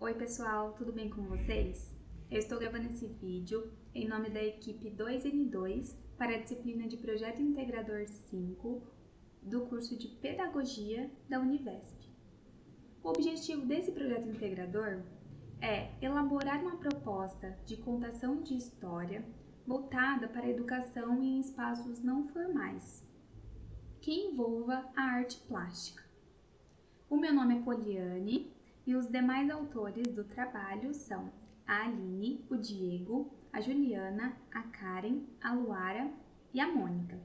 Oi pessoal, tudo bem com vocês? Eu estou gravando esse vídeo em nome da equipe 2N2 para a disciplina de Projeto Integrador 5 do curso de Pedagogia da Univesp. O objetivo desse projeto integrador é elaborar uma proposta de contação de história voltada para a educação em espaços não formais, que envolva a arte plástica. O meu nome é Poliane e os demais autores do trabalho são a Aline, o Diego, a Juliana, a Karen, a Luara e a Mônica.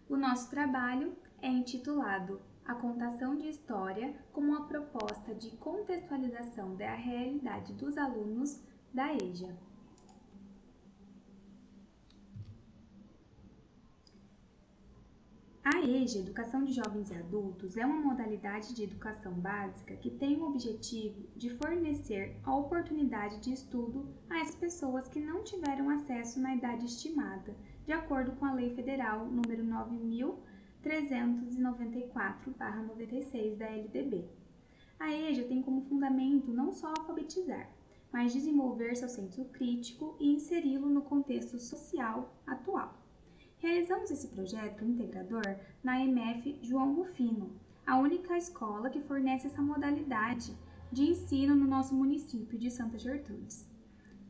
O nosso trabalho é intitulado A Contação de História como uma proposta de contextualização da realidade dos alunos da EJA. A EJA, Educação de Jovens e Adultos, é uma modalidade de educação básica que tem o objetivo de fornecer a oportunidade de estudo às pessoas que não tiveram acesso na idade estimada, de acordo com a Lei Federal nº 9.394/96 da LDB. A EJA tem como fundamento não só alfabetizar, mas desenvolver seu senso crítico e inseri-lo no contexto social atual. Realizamos esse projeto integrador na EMF João Rufino, a única escola que fornece essa modalidade de ensino no nosso município de Santa Gertrudes.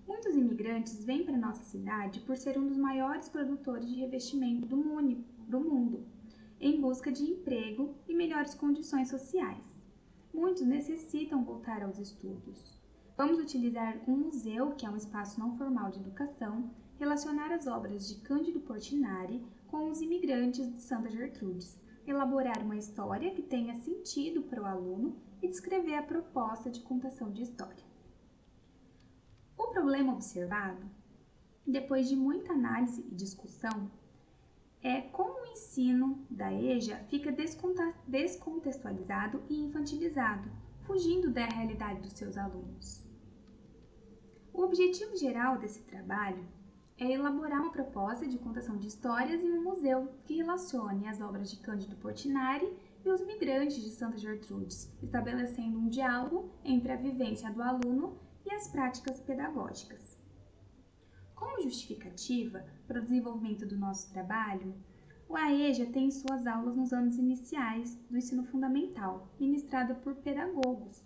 Muitos imigrantes vêm para nossa cidade por ser um dos maiores produtores de revestimento do mundo, em busca de emprego e melhores condições sociais. Muitos necessitam voltar aos estudos. Vamos utilizar um museu, que é um espaço não formal de educação, relacionar as obras de Cândido Portinari com os imigrantes de Santa Gertrudes, elaborar uma história que tenha sentido para o aluno e descrever a proposta de contação de história. O problema observado, depois de muita análise e discussão, é como o ensino da EJA fica descontextualizado e infantilizado, fugindo da realidade dos seus alunos. O objetivo geral desse trabalho é elaborar uma proposta de contação de histórias em um museu que relacione as obras de Cândido Portinari e os migrantes de Santa Gertrudes, estabelecendo um diálogo entre a vivência do aluno e as práticas pedagógicas. Como justificativa para o desenvolvimento do nosso trabalho, o AEJA tem suas aulas nos anos iniciais do ensino fundamental, ministrada por pedagogos.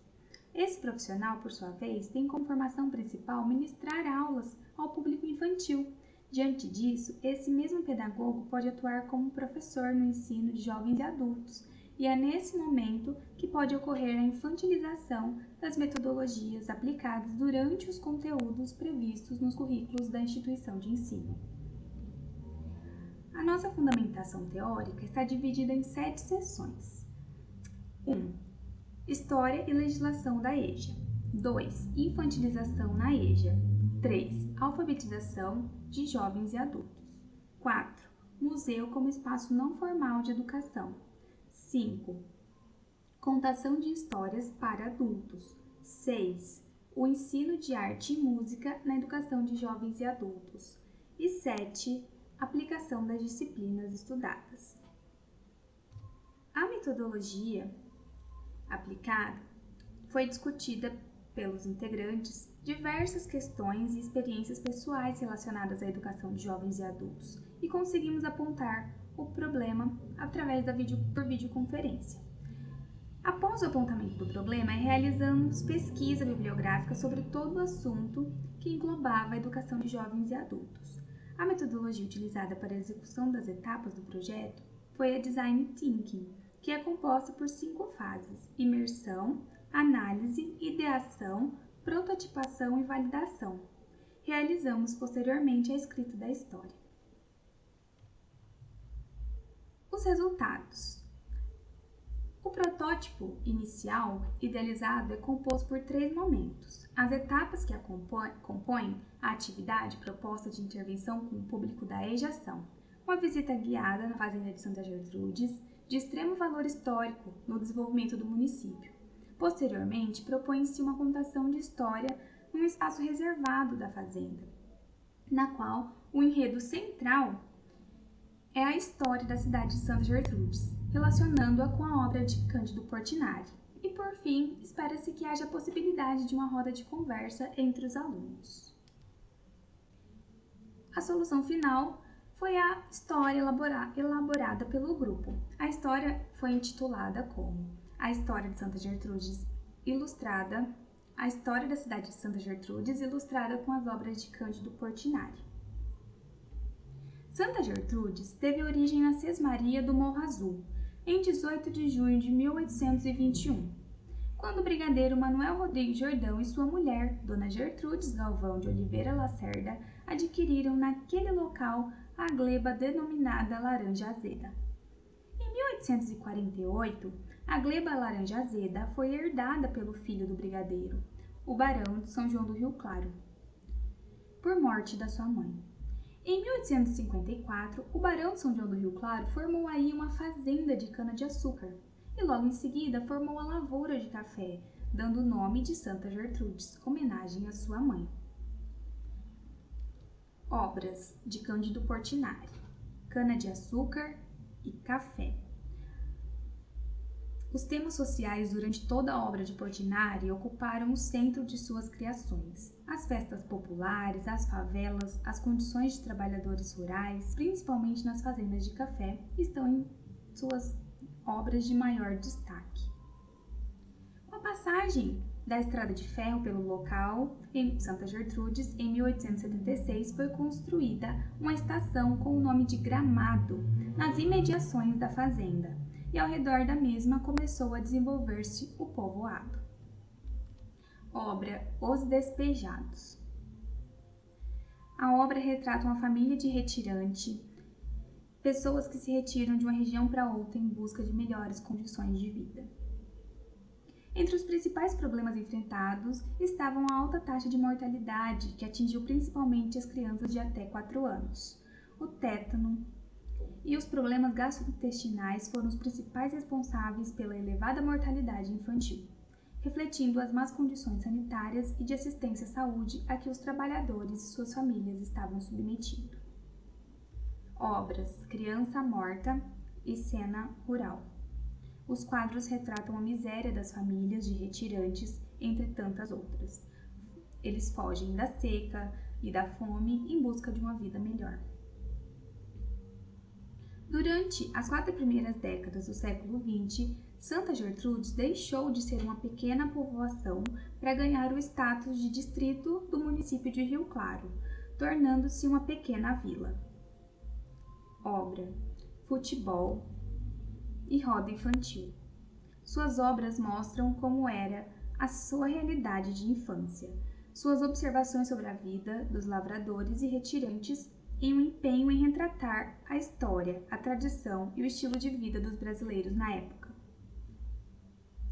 Esse profissional, por sua vez, tem como formação principal ministrar aulas ao público infantil. Diante disso, esse mesmo pedagogo pode atuar como professor no ensino de jovens e adultos, e é nesse momento que pode ocorrer a infantilização das metodologias aplicadas durante os conteúdos previstos nos currículos da instituição de ensino. A nossa fundamentação teórica está dividida em 7 seções. 1. História e legislação da EJA. 2. Infantilização na EJA. 3. Alfabetização de jovens e adultos. 4. Museu como espaço não formal de educação. 5. Contação de histórias para adultos. 6. O ensino de arte e música na educação de jovens e adultos. E 7. Aplicação das disciplinas estudadas. A metodologia aplicada foi discutida pelos integrantes diversas questões e experiências pessoais relacionadas à educação de jovens e adultos e conseguimos apontar o problema através por videoconferência. Após o apontamento do problema, realizamos pesquisa bibliográfica sobre todo o assunto que englobava a educação de jovens e adultos. A metodologia utilizada para a execução das etapas do projeto foi a Design Thinking, que é composta por 5 fases: imersão, análise, ideação, prototipação e validação. Realizamos posteriormente a escrita da história. Os resultados. O protótipo inicial idealizado é composto por 3 momentos. As etapas que compõem a atividade proposta de intervenção com o público da EJA são: uma visita guiada na fazenda de Santa Gertrudes, de extremo valor histórico no desenvolvimento do município. Posteriormente, propõe-se uma contação de história num espaço reservado da fazenda, na qual o enredo central é a história da cidade de Santa Gertrudes, relacionando-a com a obra de Cândido Portinari. e, por fim, espera-se que haja a possibilidade de uma roda de conversa entre os alunos. A solução final foi a história elaborada pelo grupo. A história foi intitulada como A História de Santa Gertrudes Ilustrada, a história da cidade de Santa Gertrudes ilustrada com as obras de Cândido Portinari. Santa Gertrudes teve origem na Sesmaria do Morro Azul, em 18 de junho de 1821, quando o brigadeiro Manuel Rodrigues Jordão e sua mulher, Dona Gertrudes Galvão de Oliveira Lacerda, adquiriram naquele local a gleba denominada Laranja Azeda. Em 1848, a gleba Laranja Azeda foi herdada pelo filho do brigadeiro, o barão de São João do Rio Claro, por morte da sua mãe. Em 1854, o barão de São João do Rio Claro formou aí uma fazenda de cana-de-açúcar e logo em seguida formou a lavoura de café, dando o nome de Santa Gertrudes, homenagem à sua mãe. Obras de Cândido Portinari: Cana-de-açúcar e café. Os temas sociais durante toda a obra de Portinari ocuparam o centro de suas criações. As festas populares, as favelas, as condições de trabalhadores rurais, principalmente nas fazendas de café, estão em suas obras de maior destaque. Com a passagem da estrada de ferro pelo local, em Santa Gertrudes, em 1876, foi construída uma estação com o nome de Gramado, nas imediações da fazenda, e ao redor da mesma começou a desenvolver-se o povoado. Obra Os Despejados. A obra retrata uma família de retirante, pessoas que se retiram de uma região para outra em busca de melhores condições de vida. Entre os principais problemas enfrentados estavam a alta taxa de mortalidade, que atingiu principalmente as crianças de até 4 anos, o tétano e os problemas gastrointestinais foram os principais responsáveis pela elevada mortalidade infantil, refletindo as más condições sanitárias e de assistência à saúde a que os trabalhadores e suas famílias estavam submetidos. Obras Criança Morta e Cena Rural. Os quadros retratam a miséria das famílias de retirantes, entre tantas outras. Eles fogem da seca e da fome em busca de uma vida melhor. Durante as 4 primeiras décadas do século XX, Santa Gertrudes deixou de ser uma pequena povoação para ganhar o status de distrito do município de Rio Claro, tornando-se uma pequena vila. Obra Futebol e Roda Infantil. Suas obras mostram como era a sua realidade de infância, suas observações sobre a vida dos lavradores e retirantes e um empenho em retratar a história, a tradição e o estilo de vida dos brasileiros na época.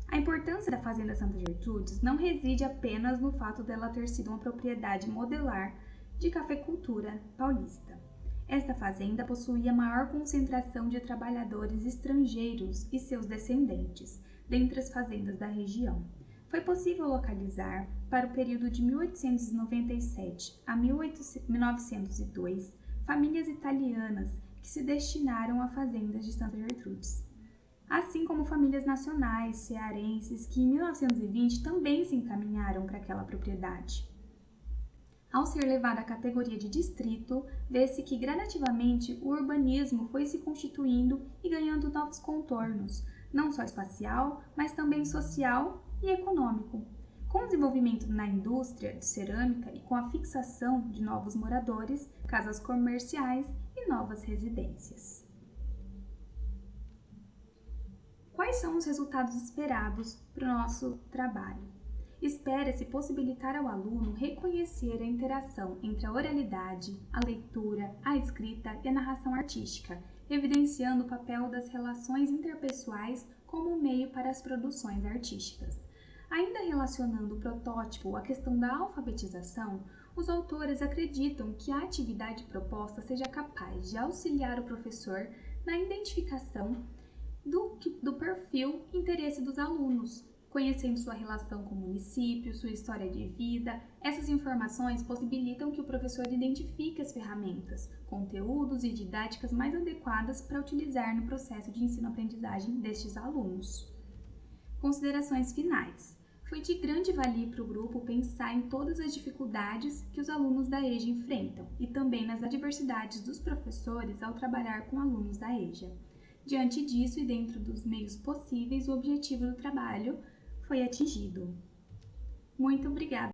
A importância da Fazenda Santa Gertrudes não reside apenas no fato dela ter sido uma propriedade modelar de cafeicultura paulista. Esta fazenda possuía a maior concentração de trabalhadores estrangeiros e seus descendentes, dentre as fazendas da região. Foi possível localizar, para o período de 1897 a 1902, famílias italianas que se destinaram a fazendas de Santa Gertrudes, assim como famílias nacionais, cearenses, que em 1920 também se encaminharam para aquela propriedade. Ao ser levada à categoria de distrito, vê-se que gradativamente o urbanismo foi se constituindo e ganhando novos contornos, não só espacial, mas também social e econômico. Com o desenvolvimento na indústria de cerâmica e com a fixação de novos moradores, casas comerciais e novas residências. Quais são os resultados esperados para o nosso trabalho? Espera-se possibilitar ao aluno reconhecer a interação entre a oralidade, a leitura, a escrita e a narração artística, evidenciando o papel das relações interpessoais como meio para as produções artísticas. Ainda relacionando o protótipo à questão da alfabetização, os autores acreditam que a atividade proposta seja capaz de auxiliar o professor na identificação do perfil e interesse dos alunos, conhecendo sua relação com o município, sua história de vida. Essas informações possibilitam que o professor identifique as ferramentas, conteúdos e didáticas mais adequadas para utilizar no processo de ensino-aprendizagem destes alunos. Considerações finais. Foi de grande valia para o grupo pensar em todas as dificuldades que os alunos da EJA enfrentam e também nas adversidades dos professores ao trabalhar com alunos da EJA. Diante disso e dentro dos meios possíveis, o objetivo do trabalho foi atingido. Muito obrigada!